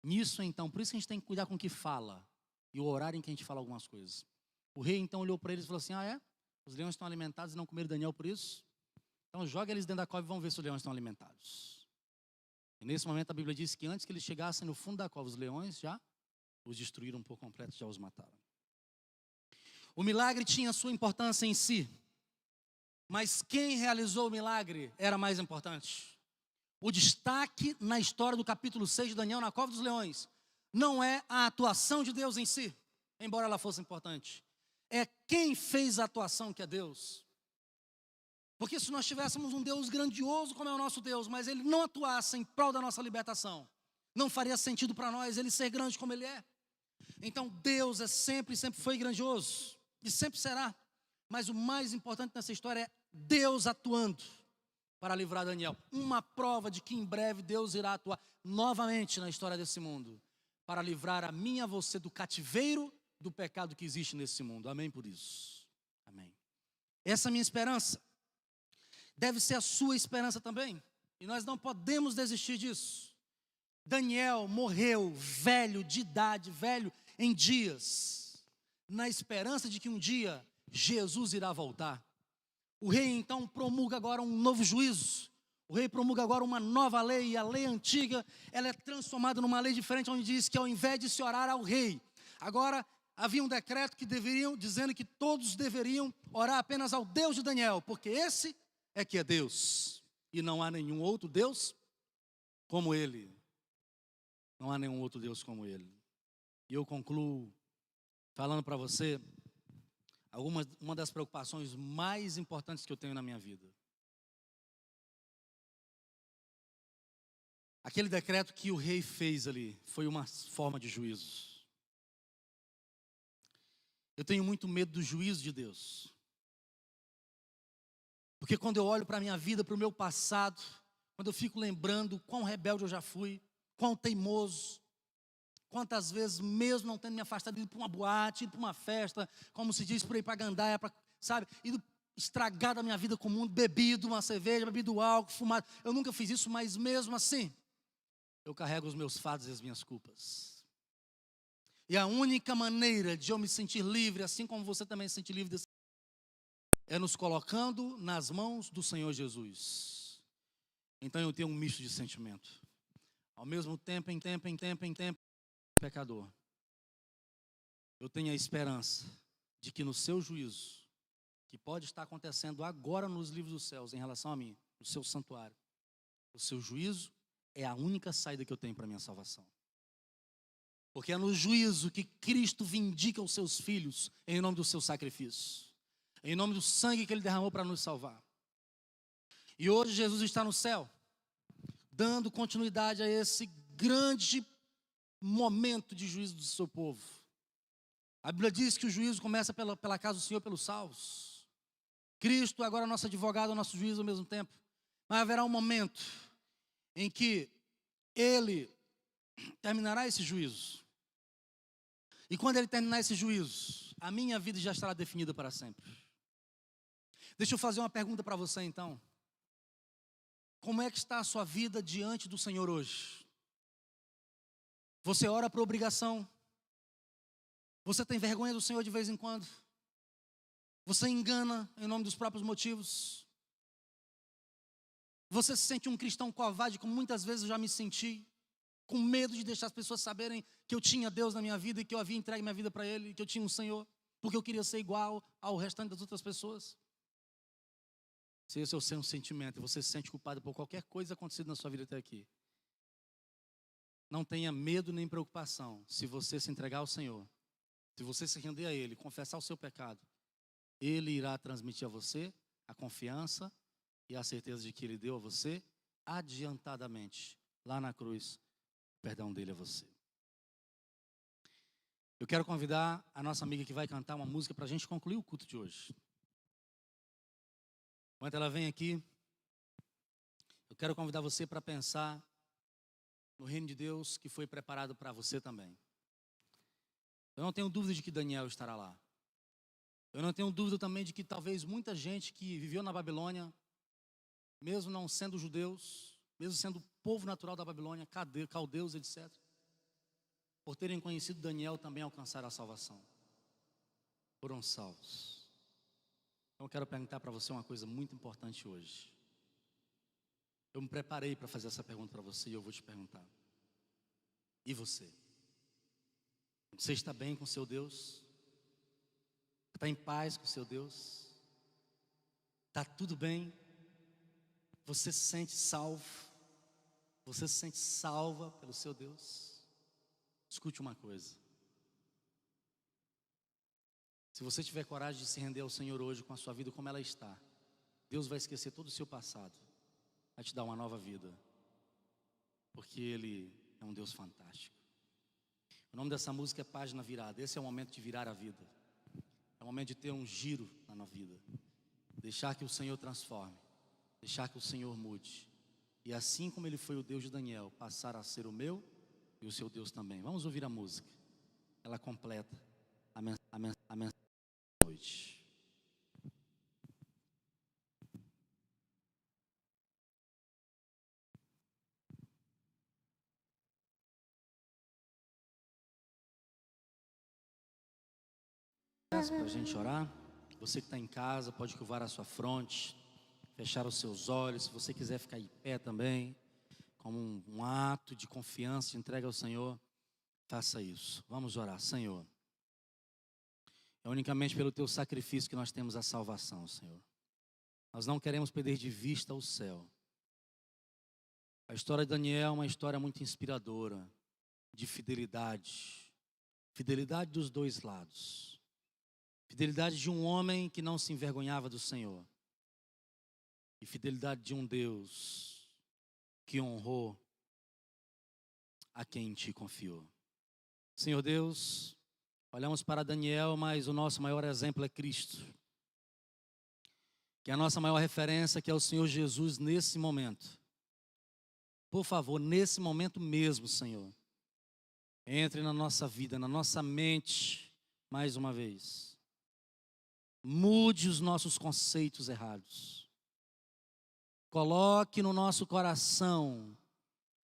Nisso então, por isso que a gente tem que cuidar com o que fala e o horário em que a gente fala algumas coisas. O rei então olhou para eles e falou assim: ah é? Os leões estão alimentados e não comeram Daniel por isso? Então joga eles dentro da cova e vamos ver se os leões estão alimentados. E nesse momento a Bíblia diz que antes que eles chegassem no fundo da cova, os leões já os destruíram por completo, já os mataram. O milagre tinha sua importância em si, mas quem realizou o milagre era mais importante. O destaque na história do capítulo 6 de Daniel na cova dos leões não é a atuação de Deus em si, embora ela fosse importante. É quem fez a atuação que é Deus. Porque se nós tivéssemos um Deus grandioso como é o nosso Deus, mas Ele não atuasse em prol da nossa libertação, não faria sentido para nós Ele ser grande como Ele é. Então Deus é sempre foi grandioso e sempre será. Mas o mais importante nessa história é Deus atuando para livrar Daniel. Uma prova de que em breve Deus irá atuar novamente na história desse mundo, para livrar a mim e a você do cativeiro do pecado que existe nesse mundo. Amém por isso. Amém. Essa é a minha esperança. Deve ser a sua esperança também. E nós não podemos desistir disso. Daniel morreu velho de idade, velho em dias, na esperança de que um dia Jesus irá voltar. O rei então promulga agora um novo juízo. O rei promulga agora uma nova lei, e a lei antiga, ela é transformada numa lei diferente, onde diz que ao invés de se orar ao rei, agora havia um decreto dizendo que todos deveriam orar apenas ao Deus de Daniel, porque esse é que é Deus, e não há nenhum outro Deus como Ele. Não há nenhum outro Deus como Ele. E eu concluo falando para você uma das preocupações mais importantes que eu tenho na minha vida. Aquele decreto que o rei fez ali foi uma forma de juízo. Eu tenho muito medo do juízo de Deus. Porque quando eu olho para a minha vida, para o meu passado, quando eu fico lembrando quão rebelde eu já fui, quão teimoso, quantas vezes mesmo não tendo me afastado, ido para uma boate, ido para uma festa, como se diz por aí, para gandaia, sabe, ido estragado a minha vida com o mundo, bebido uma cerveja, bebido álcool, fumado. Eu nunca fiz isso, mas mesmo assim, eu carrego os meus fardos e as minhas culpas. E a única maneira de eu me sentir livre, assim como você também se sente livre, é nos colocando nas mãos do Senhor Jesus. Então eu tenho um misto de sentimento. Ao mesmo tempo, pecador. Eu tenho a esperança de que no seu juízo, que pode estar acontecendo agora nos livros dos céus em relação a mim, no seu santuário, o seu juízo é a única saída que eu tenho para a minha salvação. Porque é no juízo que Cristo vindica os seus filhos em nome do seu sacrifício, em nome do sangue que Ele derramou para nos salvar. E hoje Jesus está no céu, dando continuidade a esse grande momento de juízo do seu povo. A Bíblia diz que o juízo começa pela casa do Senhor, pelos salvos. Cristo agora é nosso advogado, nosso juiz ao mesmo tempo. Mas haverá um momento em que Ele terminará esse juízo. E quando Ele terminar esse juízo, a minha vida já estará definida para sempre. Deixa eu fazer uma pergunta para você então. Como é que está a sua vida diante do Senhor hoje? Você ora por obrigação? Você tem vergonha do Senhor de vez em quando? Você engana em nome dos próprios motivos? Você se sente um cristão covarde, como muitas vezes eu já me senti, com medo de deixar as pessoas saberem que eu tinha Deus na minha vida e que eu havia entregue minha vida para Ele, e que eu tinha um Senhor, porque eu queria ser igual ao restante das outras pessoas? Se esse é o seu sentimento, você se sente culpado por qualquer coisa acontecida na sua vida até aqui, não tenha medo nem preocupação. Se você se entregar ao Senhor, se você se render a Ele, confessar o seu pecado, Ele irá transmitir a você a confiança e a certeza de que Ele deu a você adiantadamente, lá na cruz, o perdão dele a você. Eu quero convidar a nossa amiga que vai cantar uma música para a gente concluir o culto de hoje. Enquanto ela vem aqui, eu quero convidar você para pensar no reino de Deus que foi preparado para você também. Eu não tenho dúvida de que Daniel estará lá. Eu não tenho dúvida também de que talvez muita gente que viveu na Babilônia, mesmo não sendo judeus, mesmo sendo povo natural da Babilônia, caldeus, etc., por terem conhecido Daniel, também alcançaram a salvação. Foram salvos. Então eu quero perguntar para você uma coisa muito importante hoje. Eu me preparei para fazer essa pergunta para você e eu vou te perguntar. E você? Você está bem com seu Deus? Está em paz com seu Deus? Está tudo bem? Você se sente salvo? Você se sente salva pelo seu Deus? Escute uma coisa. Se você tiver coragem de se render ao Senhor hoje com a sua vida como ela está, Deus vai esquecer todo o seu passado, vai te dar uma nova vida, porque Ele é um Deus fantástico. O nome dessa música é Página Virada. Esse é o momento de virar a vida. É o momento de ter um giro na vida. Deixar que o Senhor transforme. Deixar que o Senhor mude. E assim como Ele foi o Deus de Daniel, passar a ser o meu e o seu Deus também. Vamos ouvir a música. Ela completa a mensagem da noite. Para a gente orar. Você que está em casa pode curvar a sua fronte, fechar os seus olhos. Se você quiser ficar em pé também, como um ato de confiança, de entrega ao Senhor, faça isso. Vamos orar. Senhor, é unicamente pelo Teu sacrifício que nós temos a salvação, Senhor. Nós não queremos perder de vista o céu. A história de Daniel é uma história muito inspiradora, de fidelidade. Fidelidade dos dois lados. Fidelidade de um homem que não se envergonhava do Senhor. E fidelidade de um Deus que honrou a quem te confiou. Senhor Deus, olhamos para Daniel, mas o nosso maior exemplo é Cristo. Que a nossa maior referência que é o Senhor Jesus nesse momento. Por favor, nesse momento mesmo, Senhor, entre na nossa vida, na nossa mente, mais uma vez. Mude os nossos conceitos errados. Coloque no nosso coração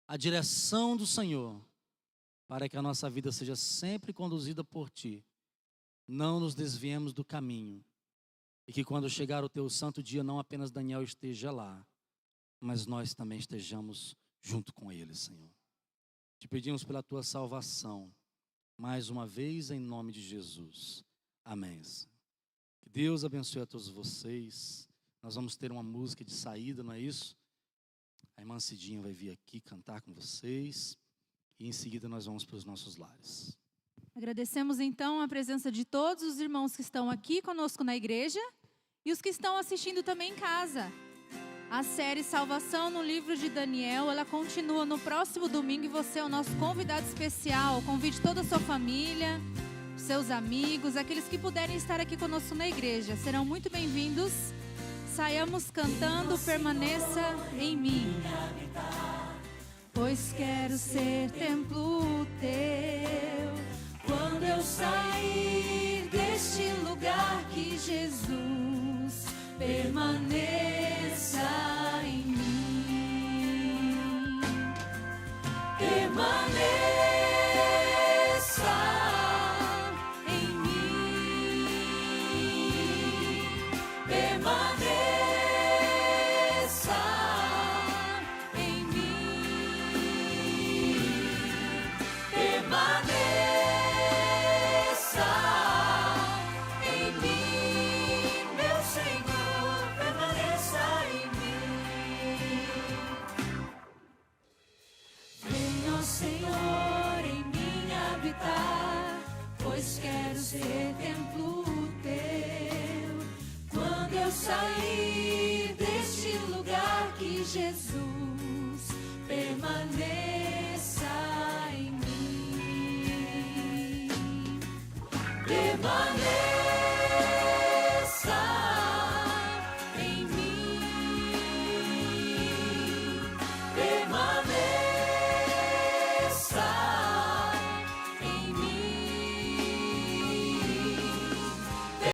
a direção do Senhor, para que a nossa vida seja sempre conduzida por Ti. Não nos desviemos do caminho. E que quando chegar o Teu santo dia, não apenas Daniel esteja lá, mas nós também estejamos junto com ele, Senhor. Te pedimos pela Tua salvação, mais uma vez em nome de Jesus. Amém. Que Deus abençoe a todos vocês. Nós vamos ter uma música de saída, não é isso? A irmã Cidinha vai vir aqui cantar com vocês. E em seguida nós vamos para os nossos lares. Agradecemos então a presença de todos os irmãos que estão aqui conosco na igreja e os que estão assistindo também em casa. A série Salvação no livro de Daniel, ela continua no próximo domingo e você é o nosso convidado especial. Convide toda a sua família, seus amigos, aqueles que puderem estar aqui conosco na igreja. Serão muito bem-vindos. Saiamos cantando Permaneça em Mim. Pois quero ser templo teu. Quando eu sair deste lugar, que Jesus permaneça em mim. Permaneça em mim. Permaneça em mim. Permaneça em mim, meu Senhor. Permaneça em mim. Venha, Senhor, em mim habitar, pois quero ser templo teu. Quando eu sair deste lugar, que Jesus permaneça em mim. Permaneça em mim. Permaneça